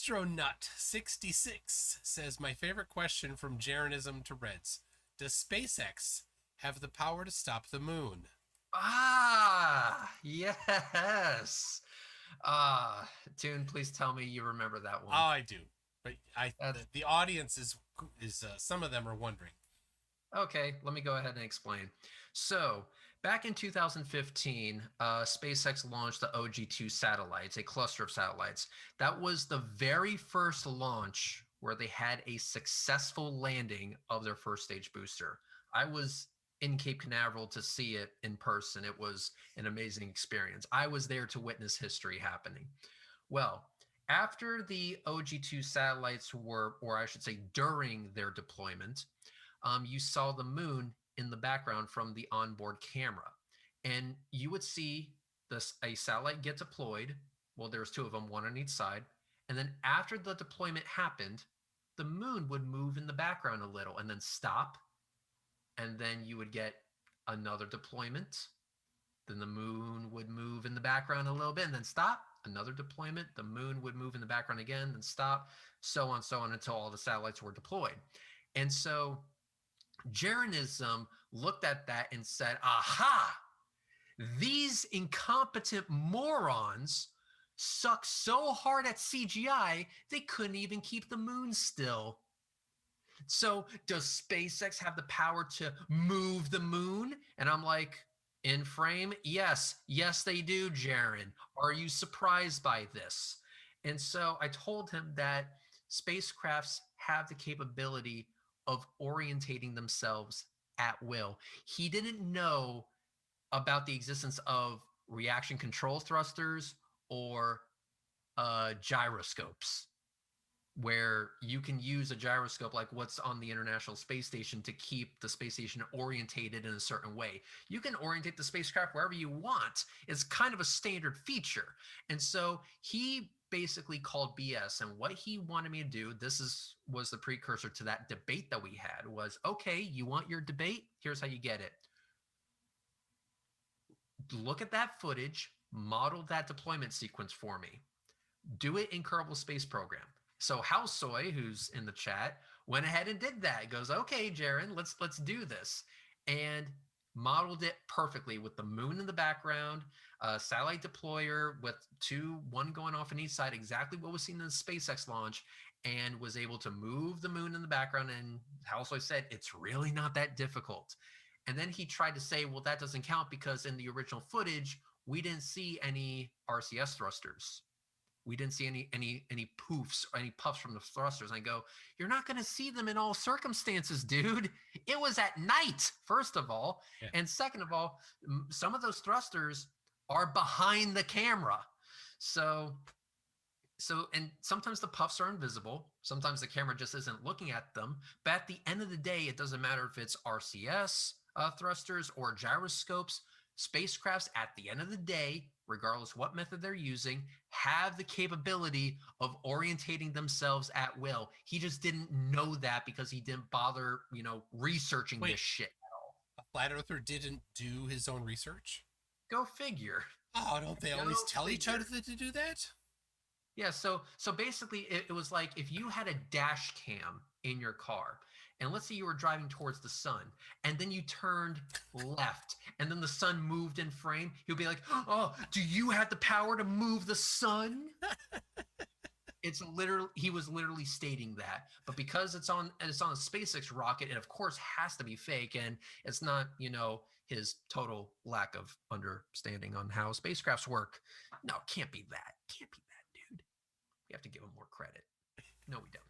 Astronaut66 says, my favorite question from Jeranism to Reds. Does SpaceX have the power to stop the moon? Ah, yes. Tune, please tell me you remember that Oh, one. I do. But That's the audience is some of them are wondering. okay. Let me go ahead and explain. So, back in 2015, SpaceX launched the OG2 satellites, a cluster of satellites. That was the very first launch where they had a successful landing of their first stage booster. I was in Cape Canaveral to see it in person. It was an amazing experience. I was there to witness history happening. Well, after the OG2 satellites were, or I should say, during their deployment, you saw the moon in the background from the onboard camera. And you would see a satellite get deployed. Well, there's two of them, one on each side. And then after the deployment happened, the moon would move in the background a little and then stop. And then you would get another deployment. Then the moon would move in the background a little bit and then stop. Another deployment, the moon would move in the background again, then stop, so on until all the satellites were deployed. And so Jeranism looked at that and said, aha, these incompetent morons suck so hard at CGI, they couldn't even keep the moon still. So does SpaceX have the power to move the moon? And I'm like, in frame? Yes. Yes, they do, Jaron. Are you surprised by this? And so I told him that spacecrafts have the capability of orientating themselves at will. He didn't know about the existence of reaction control thrusters or gyroscopes, where you can use a gyroscope like what's on the International Space Station to keep the space station orientated in a certain way. You can orientate the spacecraft wherever you want. It's kind of a standard feature. And so he basically called BS. And what he wanted me to do, was the precursor to that debate that we had, was, okay, you want your debate? Here's how you get it. Look at that footage, model that deployment sequence for me. Do it in Kerbal Space Program. So Housesoy, who's in the chat, went ahead and did that. He goes, okay, Jaron, let's do this. And modeled it perfectly with the moon in the background, satellite deployer with one going off on each side, exactly what was seen in the SpaceX launch, and was able to move the moon in the background. And Housesoy said, it's really not that difficult. And then he tried to say, well, that doesn't count because in the original footage, we didn't see any RCS thrusters. We didn't see any poofs or any puffs from the thrusters. And I go, you're not going to see them in all circumstances, dude. It was at night, first of all. Yeah. And second of all, some of those thrusters are behind the camera. So, and sometimes the puffs are invisible. Sometimes the camera just isn't looking at them. But at the end of the day, it doesn't matter if it's RCS thrusters or gyroscopes. Spacecrafts, at the end of the day, regardless what method they're using, have the capability of orientating themselves at will. He just didn't know that because he didn't bother, researching this shit at all. A flat earther didn't do his own research? Go figure. Oh, don't they always tell each other to do that? Yeah, so basically it was like if you had a dash cam in your car, and let's say you were driving towards the sun, and then you turned left, and then the sun moved in frame, he'll be like, oh, do you have the power to move the sun? He was literally stating that. But because it's on a SpaceX rocket, it of course has to be fake, and it's not, his total lack of understanding on how spacecrafts work. No, it can't be that. Can't be that, dude. We have to give him more credit. No, we don't.